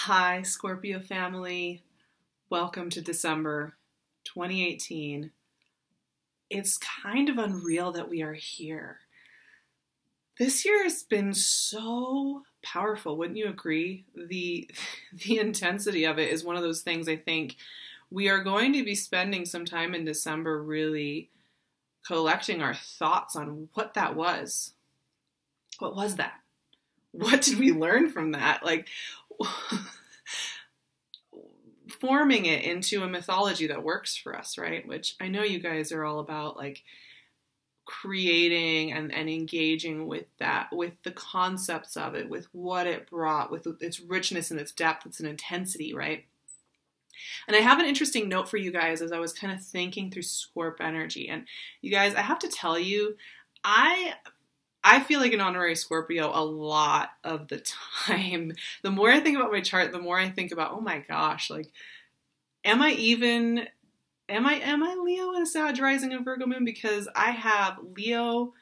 Hi, Scorpio family. Welcome to December 2018. It's kind of unreal that we are here. This year has been so powerful, wouldn't you agree? The intensity of it is one of those things I think we are going to be spending some time in December really collecting our thoughts on what that was. What was that? What did we learn from that? Forming it into a mythology that works for us, right? Which I know you guys are all about, creating and engaging with that, with the concepts of it, with what it brought, with its richness and its depth, its intensity, right? And I have an interesting note for you guys as I was kind of thinking through Scorp energy. And you guys, I have to tell you, I feel like an honorary Scorpio a lot of the time. The more I think about my chart, the more I think about, oh my gosh, am I Leo in a Sag rising and Virgo moon? Because I have Leo,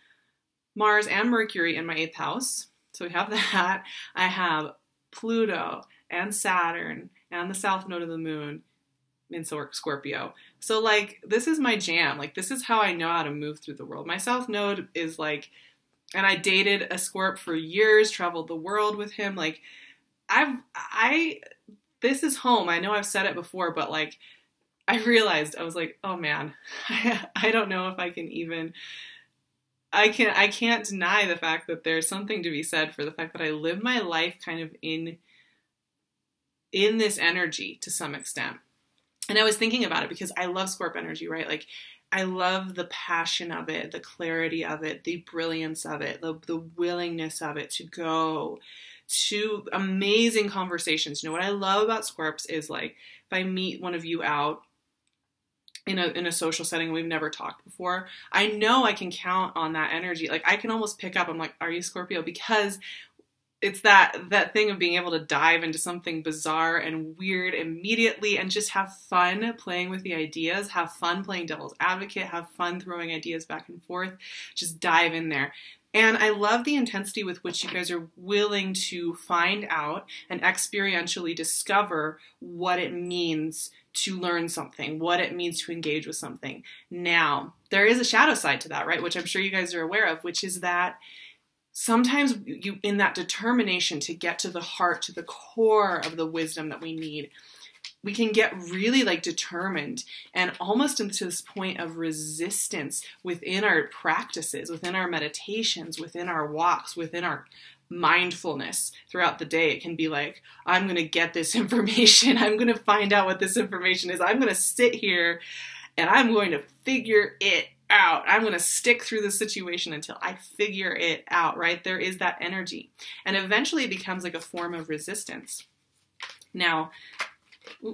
Mars, and Mercury in my 8th house. So we have that. I have Pluto and Saturn and the south node of the moon in Scorpio. So this is my jam. This is how I know how to move through the world. My south node is and I dated a Scorp for years, traveled the world with him. This is home. I know I've said it before, but I realized, I was oh man, I don't know if I can even, I can't deny the fact that there's something to be said for the fact that I live my life kind of in this energy to some extent. And I was thinking about it because I love Scorp energy, right? I love the passion of it, the clarity of it, the brilliance of it, the willingness of it to go to amazing conversations. You know, what I love about Scorps is if I meet one of you out in a social setting, we've never talked before, I know I can count on that energy. I can almost pick up, I'm are you Scorpio? Because it's that thing of being able to dive into something bizarre and weird immediately and just have fun playing with the ideas, have fun playing devil's advocate, have fun throwing ideas back and forth, just dive in there. And I love the intensity with which you guys are willing to find out and experientially discover what it means to learn something, what it means to engage with something. Now, there is a shadow side to that, right? Which I'm sure you guys are aware of, which is that sometimes you, in that determination to get to the heart, to the core of the wisdom that we need, we can get really determined and almost into this point of resistance within our practices, within our meditations, within our walks, within our mindfulness throughout the day. It can be I'm going to get this information. I'm going to find out what this information is. I'm going to sit here and I'm going to figure it out. I'm going to stick through the situation until I figure it out, right? There is that energy. And eventually it becomes a form of resistance. Now,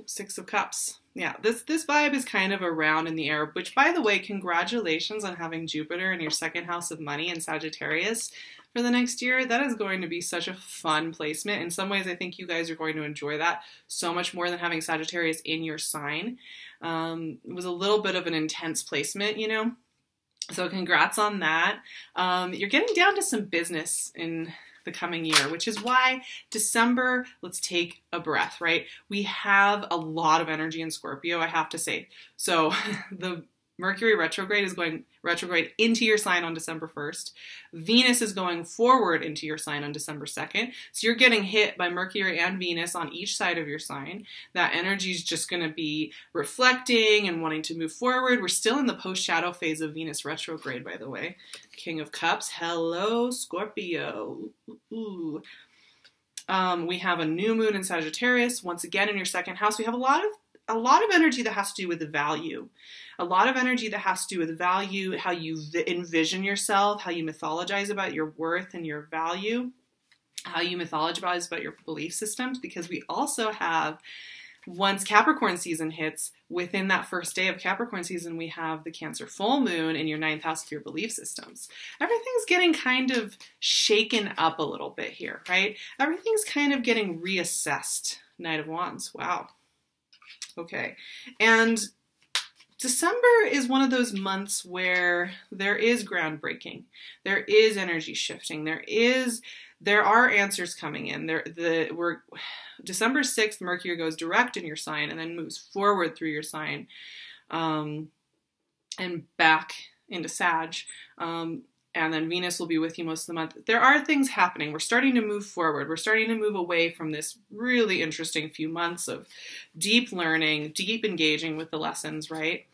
Six of Cups. Yeah, this vibe is kind of around in the air, which, by the way, congratulations on having Jupiter in your 2nd house of money in Sagittarius for the next year. That is going to be such a fun placement. In some ways, I think you guys are going to enjoy that so much more than having Sagittarius in your sign. It was a little bit of an intense placement, So congrats on that. You're getting down to some business in the coming year, which is why December, let's take a breath, right? We have a lot of energy in Scorpio, I have to say. So the Mercury retrograde is going retrograde into your sign on December 1st. Venus is going forward into your sign on December 2nd. So you're getting hit by Mercury and Venus on each side of your sign. That energy is just going to be reflecting and wanting to move forward. We're still in the post-shadow phase of Venus retrograde, by the way. King of Cups. Hello, Scorpio. Ooh. We have a new moon in Sagittarius. Once again, in your 2nd house, we have a lot of energy that has to do with the value. A lot of energy that has to do with value, how you envision yourself, how you mythologize about your worth and your value, how you mythologize about your belief systems, because we also have, once Capricorn season hits, within that first day of Capricorn season, we have the Cancer full moon in your 9th house of your belief systems. Everything's getting kind of shaken up a little bit here, right? Everything's kind of getting reassessed. Knight of Wands. Wow. Okay. And December is one of those months where there is groundbreaking. There is energy shifting. There are answers coming in. December 6th, Mercury goes direct in your sign and then moves forward through your sign and back into Sag. And then Venus will be with you most of the month. There are things happening. We're starting to move forward. We're starting to move away from this really interesting few months of deep learning, deep engaging with the lessons, right?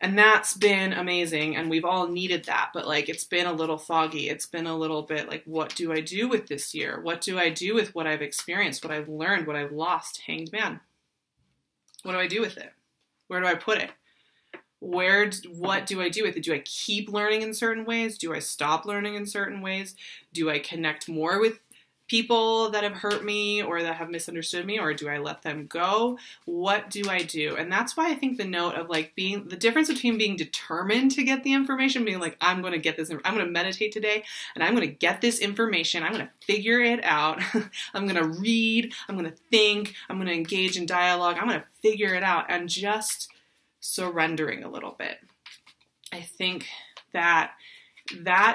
And that's been amazing. And we've all needed that. But like, it's been a little foggy. It's been a little bit like, what do I do with this year? What do I do with what I've experienced, what I've learned, what I've lost? Hanged man. What do I do with it? Where do I put it? What do I do with it? Do I keep learning in certain ways? Do I stop learning in certain ways? Do I connect more with people that have hurt me or that have misunderstood me, or do I let them go? What do I do? And that's why I think the note of like the difference between being determined to get the information, being like, I'm going to get this, I'm going to meditate today and I'm going to get this information. I'm going to figure it out. I'm going to read. I'm going to think. I'm going to engage in dialogue. I'm going to figure it out, and just surrendering a little bit. I think that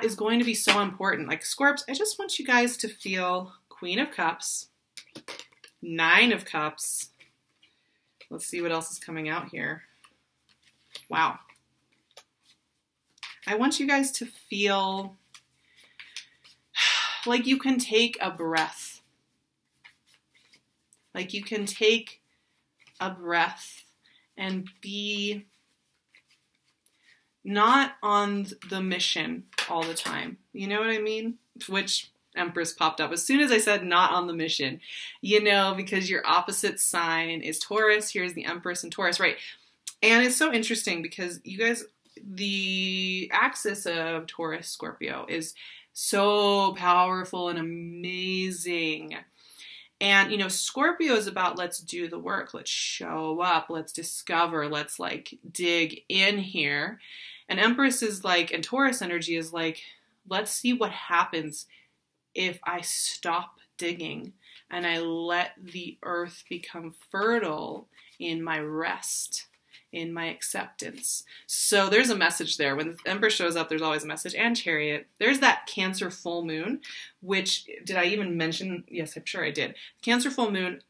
is going to be so important. Like Scorps, I just want you guys to feel Queen of Cups, Nine of Cups. Let's see what else is coming out here. Wow. I want you guys to feel like you can take a breath. Like you can take a breath and be not on the mission all the time. You know what I mean? Which Empress popped up as soon as I said not on the mission, because your opposite sign is Taurus. Here's the Empress and Taurus, right? And it's so interesting because you guys, the axis of Taurus Scorpio is so powerful and amazing. And, Scorpio is about let's do the work. Let's show up. Let's discover. Let's like dig in here. And Empress is like, and Taurus energy is like, let's see what happens if I stop digging and I let the earth become fertile in my rest, in my acceptance. So there's a message there. When the Empress shows up, there's always a message. And Chariot. There's that Cancer full moon, which, did I even mention? Yes, I'm sure I did. Cancer full moon,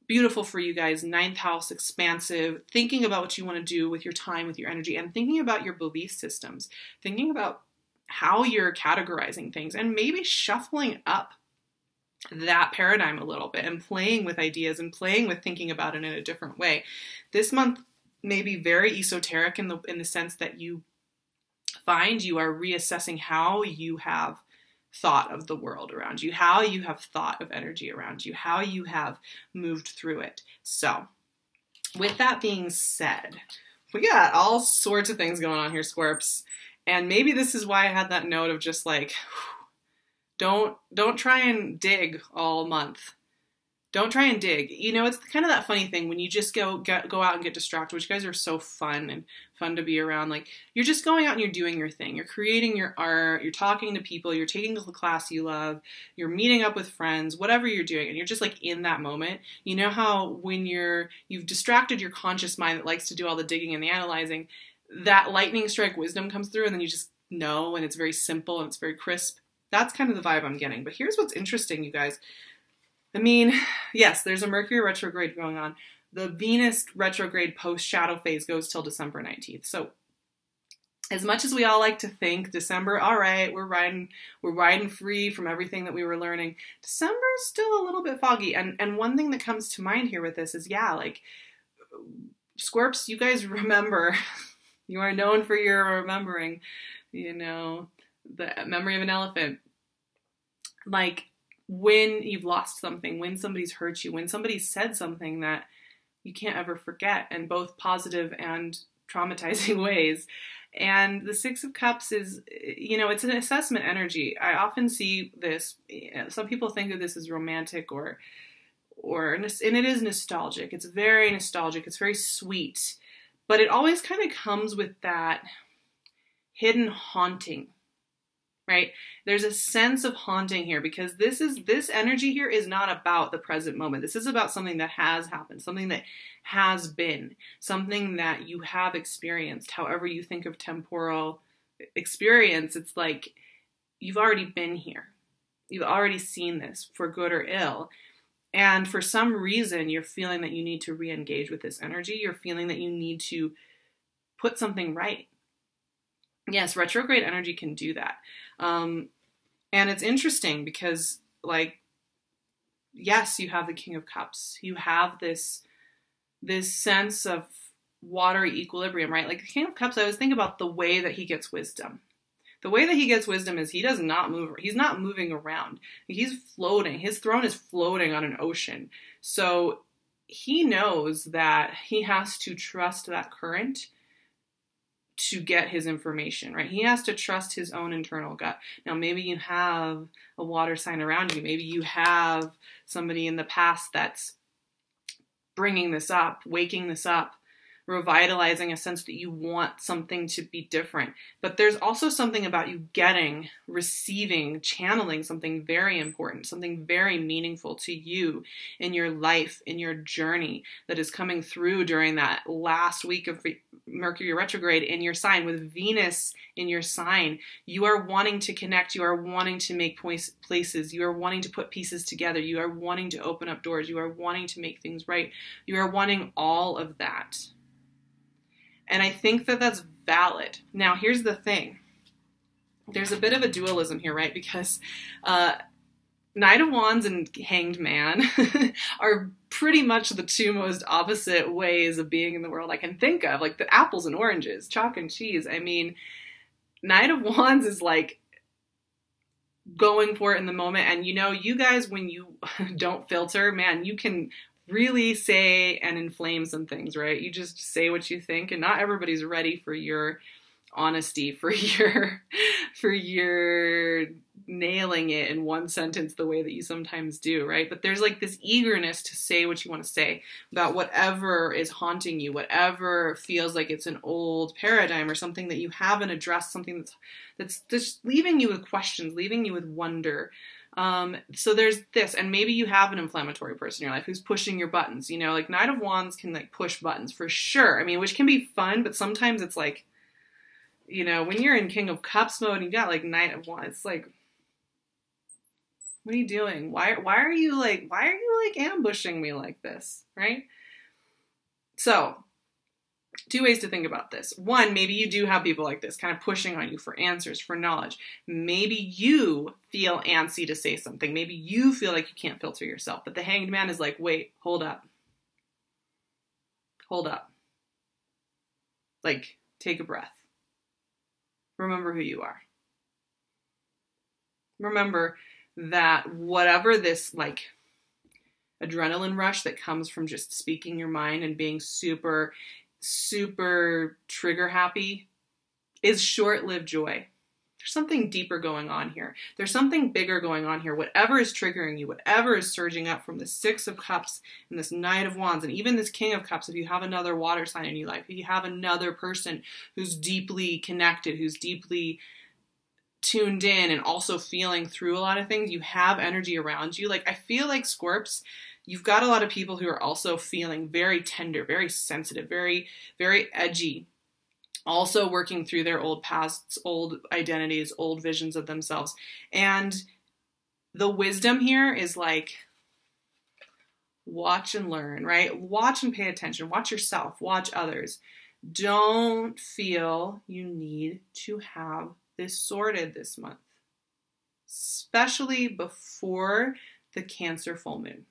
beautiful for you guys. 9th house, expansive, thinking about what you want to do with your time, with your energy, and thinking about your belief systems, thinking about how you're categorizing things, and maybe shuffling up that paradigm a little bit and playing with ideas and playing with thinking about it in a different way. This month may be very esoteric in the sense that you find you are reassessing how you have thought of the world around you, how you have thought of energy around you, how you have moved through it. So with that being said, we got all sorts of things going on here, Scorps. And maybe this is why I had that note of just like, don't try and dig all month. Don't try and dig. It's kind of that funny thing when you just go out and get distracted, which you guys are so fun and fun to be around. Like, you're just going out and you're doing your thing. You're creating your art. You're talking to people. You're taking the class you love. You're meeting up with friends, whatever you're doing. And you're just like in that moment. You know how when you've distracted your conscious mind that likes to do all the digging and the analyzing, that lightning strike wisdom comes through and then you just know, and it's very simple and it's very crisp. That's kind of the vibe I'm getting. But here's what's interesting, you guys. I mean, yes, there's a Mercury retrograde going on. The Venus retrograde post-shadow phase goes till December 19th. So as much as we all like to think December, all right, we're riding free from everything that we were learning, December is still a little bit foggy. And one thing that comes to mind here with this is, like, Scorps, you guys remember, you are known for your remembering, the memory of an elephant. Like, when you've lost something, when somebody's hurt you, when somebody said something that you can't ever forget, in both positive and traumatizing ways. And the Six of Cups is, it's an assessment energy. I often see this, some people think of this as romantic and it is nostalgic. It's very nostalgic. It's very sweet, but it always kind of comes with that hidden haunting right? There's a sense of haunting here because this energy here is not about the present moment. This is about something that has happened, something that has been, something that you have experienced. However you think of temporal experience, it's like you've already been here. You've already seen this for good or ill. And for some reason, you're feeling that you need to re-engage with this energy. You're feeling that you need to put something right. Yes, retrograde energy can do that. And it's interesting because, like, yes, you have the King of Cups. You have this sense of watery equilibrium, right? Like the King of Cups, I always think about the way that he gets wisdom. The way that he gets wisdom is he does not move. He's not moving around. He's floating. His throne is floating on an ocean. So he knows that he has to trust that current to get his information, right? He has to trust his own internal gut. Now, maybe you have a water sign around you. Maybe you have somebody in the past that's bringing this up, waking this up, revitalizing a sense that you want something to be different. But there's also something about you getting, receiving, channeling something very important, something very meaningful to you in your life, in your journey that is coming through during that last week of Mercury retrograde in your sign with Venus in your sign. You are wanting to connect. You are wanting to make places. You are wanting to put pieces together. You are wanting to open up doors. You are wanting to make things right. You are wanting all of that. And I think that that's valid. Now, here's the thing. There's a bit of a dualism here, right? Because Knight of Wands and Hanged Man are pretty much the two most opposite ways of being in the world I can think of. Like the apples and oranges, chalk and cheese. I mean, Knight of Wands is like going for it in the moment. And you know, you guys, when you don't filter, man, you can really say and inflame some things, right? You just say what you think, and not everybody's ready for your honesty, for your nailing it in one sentence the way that you sometimes do, right? But there's like this eagerness to say what you want to say about whatever is haunting you, whatever feels like it's an old paradigm or something that you haven't addressed, something that's just leaving you with questions, leaving you with wonder. So there's this, and maybe you have an inflammatory person in your life who's pushing your buttons, you know, like Knight of Wands can like push buttons for sure. I mean, which can be fun, but sometimes it's like, you know, when you're in King of Cups mode and you got like Knight of Wands, it's like, what are you doing? Why are you ambushing me like this? Right? So, two ways to think about this. One, maybe you do have people like this kind of pushing on you for answers, for knowledge. Maybe you feel antsy to say something. Maybe you feel like you can't filter yourself. But the Hanged Man is like, wait, hold up. Hold up. Like, take a breath. Remember who you are. Remember that whatever this like adrenaline rush that comes from just speaking your mind and being super, super trigger happy is short-lived joy. There's something deeper going on here. There's something bigger going on here. Whatever is triggering you, whatever is surging up from the Six of Cups and this Knight of Wands and even this King of Cups, if you have another water sign in your life, if you have another person who's deeply connected, who's deeply tuned in and also feeling through a lot of things, you have energy around you. Like, I feel like Scorps, you've got a lot of people who are also feeling very tender, very sensitive, very, very edgy, also working through their old pasts, old identities, old visions of themselves. And the wisdom here is like, watch and learn, right? Watch and pay attention. Watch yourself. Watch others. Don't feel you need to have this sorted this month, especially before the Cancer full moon.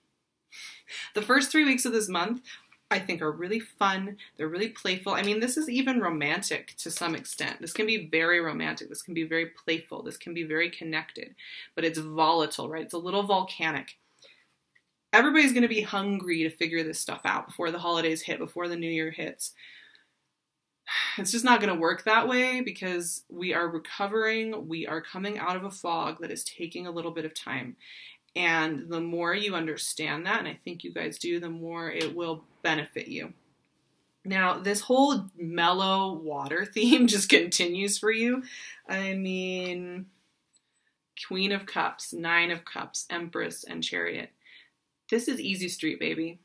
The first 3 weeks of this month, I think, are really fun. They're really playful. I mean, this is even romantic to some extent. This can be very romantic. This can be very playful. This can be very connected, but it's volatile, right? It's a little volcanic. Everybody's going to be hungry to figure this stuff out before the holidays hit, before the new year hits. It's just not going to work that way because we are recovering. We are coming out of a fog that is taking a little bit of time. And the more you understand that, and I think you guys do, the more it will benefit you. Now, this whole mellow water theme just continues for you. I mean, Queen of Cups, Nine of Cups, Empress, and Chariot. This is easy street, baby.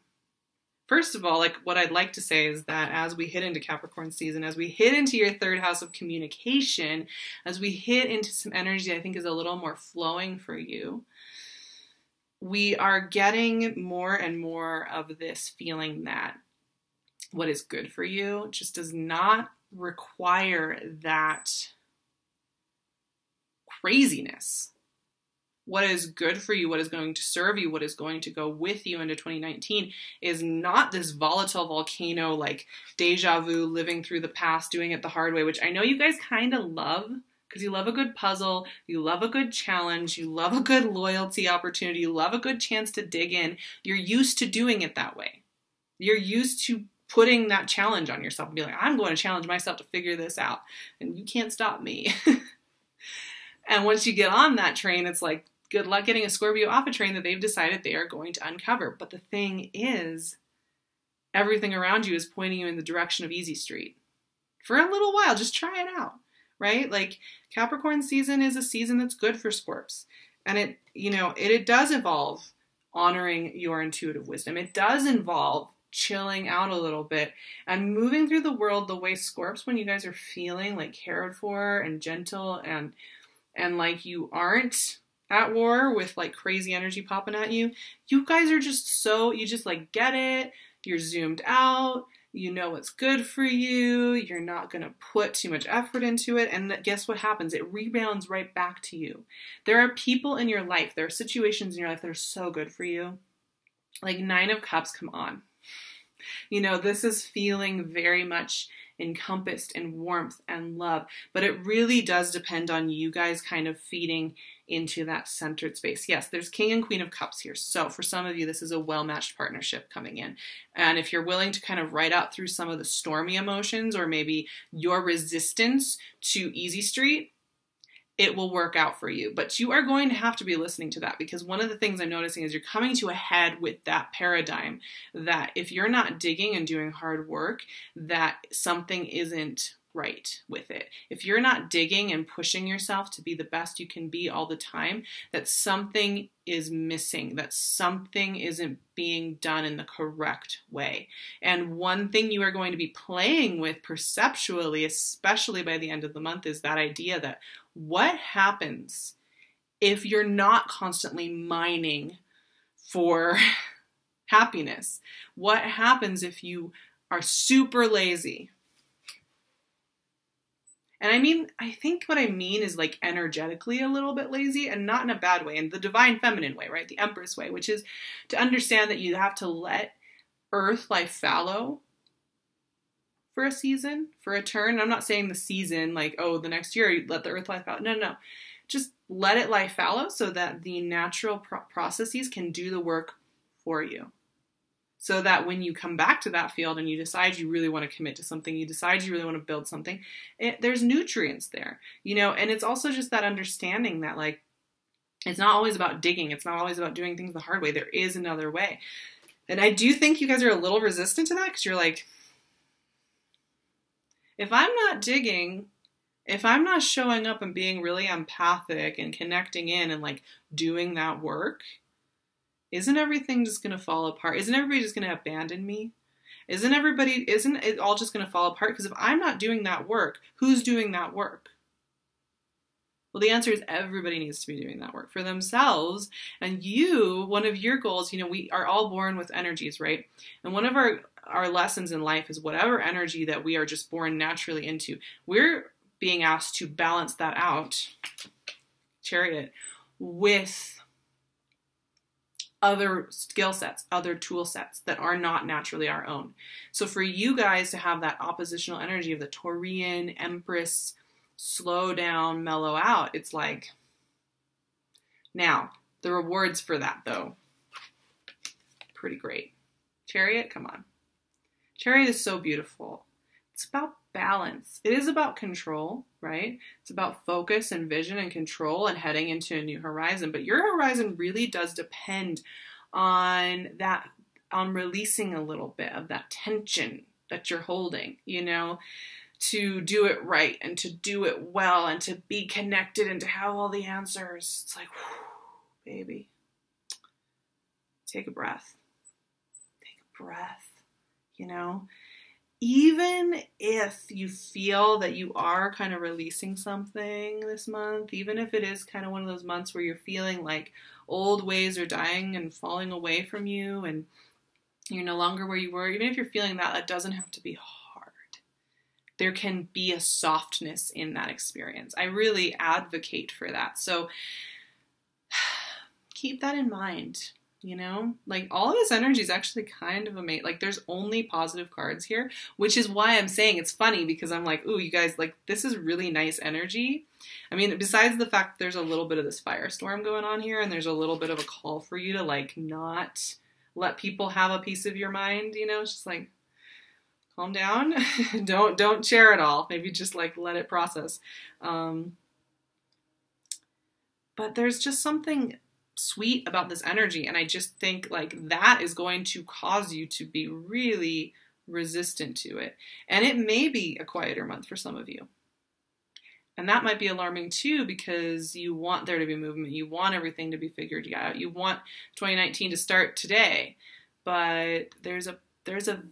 First of all, like what I'd like to say is that as we hit into Capricorn season, as we hit into your third house of communication, as we hit into some energy I think is a little more flowing for you, we are getting more and more of this feeling that what is good for you just does not require that craziness. What is good for you, what is going to serve you, what is going to go with you into 2019 is not this volatile volcano, like deja vu, living through the past, doing it the hard way, which I know you guys kind of love because you love a good puzzle, you love a good challenge, you love a good loyalty opportunity, you love a good chance to dig in. You're used to doing it that way. You're used to putting that challenge on yourself and be like, I'm going to challenge myself to figure this out, and you can't stop me. And once you get on that train, it's like, good luck getting a Scorpio off a train that they've decided they are going to uncover. But the thing is, everything around you is pointing you in the direction of easy street. For a little while, just try it out, right? Like Capricorn season is a season that's good for Scorps. And it does involve honoring your intuitive wisdom. It does involve chilling out a little bit and moving through the world the way Scorps, when you guys are feeling like cared for and gentle and like you aren't at war with like crazy energy popping at you. You guys are just you just like get it. You're zoomed out. You know what's good for you. You're not going to put too much effort into it. And guess what happens? It rebounds right back to you. There are people in your life. There are situations in your life that are so good for you. Like Nine of Cups, come on. This is feeling very much encompassed in warmth and love, but it really does depend on you guys kind of feeding into that centered space. Yes, there's King and Queen of Cups here. So for some of you, this is a well-matched partnership coming in. And if you're willing to kind of ride out through some of the stormy emotions or maybe your resistance to easy street, it will work out for you. But you are going to have to be listening to that, because one of the things I'm noticing is you're coming to a head with that paradigm that if you're not digging and doing hard work, that something isn't right with it. If you're not digging and pushing yourself to be the best you can be all the time, that something is missing, that something isn't being done in the correct way. And one thing you are going to be playing with perceptually, especially by the end of the month, is that idea that what happens if you're not constantly mining for happiness? What happens if you are super lazy? And I think what I mean is like energetically a little bit lazy, and not in a bad way, in the divine feminine way, right? The Empress way, which is to understand that you have to let earth lie fallow for a season, for a turn. I'm not saying the season, like, oh, the next year, you let the earth lie fallow. No. Just let it lie fallow so that the natural processes can do the work for you. So that when you come back to that field and you decide you really want to commit to something, you decide you really want to build something, there's nutrients there, and it's also just that understanding that like, it's not always about digging. It's not always about doing things the hard way. There is another way. And I do think you guys are a little resistant to that, because you're like, if I'm not digging, if I'm not showing up and being really empathic and connecting in and like doing that work, isn't everything just going to fall apart? Isn't everybody just going to abandon me? Isn't it all just going to fall apart? Because if I'm not doing that work, who's doing that work? Well, the answer is everybody needs to be doing that work for themselves. And one of your goals, we are all born with energies, right? And one of our lessons in life is whatever energy that we are just born naturally into, we're being asked to balance that out, Chariot, with other skill sets, other tool sets that are not naturally our own. So for you guys to have that oppositional energy of the Taurian Empress, slow down, mellow out, it's like, now, the rewards for that, though, pretty great. Chariot, come on. Chariot is so beautiful. It's about balance. It is about control, right? It's about focus and vision and control and heading into a new horizon. But your horizon really does depend on that, on releasing a little bit of that tension that you're holding, to do it right and to do it well and to be connected and to have all the answers. It's like, whew, baby, take a breath. Take a breath, you know? Even if you feel that you are kind of releasing something this month, even if it is kind of one of those months where you're feeling like old ways are dying and falling away from you and you're no longer where you were, even if you're feeling that, that doesn't have to be hard. There can be a softness in that experience. I really advocate for that. So keep that in mind. You know, like all of this energy is actually kind of amazing. Like there's only positive cards here, which is why I'm saying it's funny because I'm like, ooh, you guys, like this is really nice energy. I mean, besides the fact that there's a little bit of this firestorm going on here and there's a little bit of a call for you to like not let people have a piece of your mind, you know, it's just like, calm down. don't share it all. Maybe just like let it process. But there's just something sweet about this energy, and I just think like that is going to cause you to be really resistant to it, and it may be a quieter month for some of you, and that might be alarming too because you want there to be movement, you want everything to be figured out, you want 2019 to start today, but there's a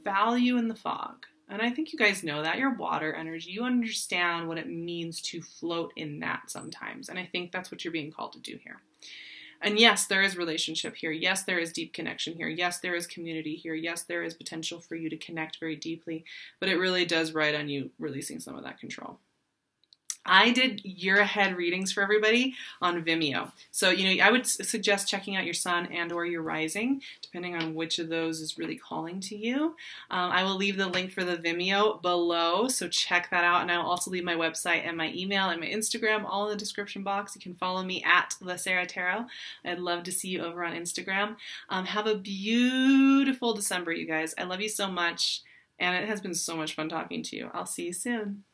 value in the fog, and I think you guys know that. You're water energy, you understand what it means to float in that sometimes, and I think that's what you're being called to do here. And yes, there is relationship here. Yes, there is deep connection here. Yes, there is community here. Yes, there is potential for you to connect very deeply. But it really does ride on you releasing some of that control. I did year ahead readings for everybody on Vimeo. So, you know, I would suggest checking out your sun and or your rising, depending on which of those is really calling to you. I will leave the link for the Vimeo below, so check that out. And I will also leave my website and my email and my Instagram all in the description box. You can follow me at the SARAHTAROT. I'd love to see you over on Instagram. Have a beautiful December, you guys. I love you so much, and it has been so much fun talking to you. I'll see you soon.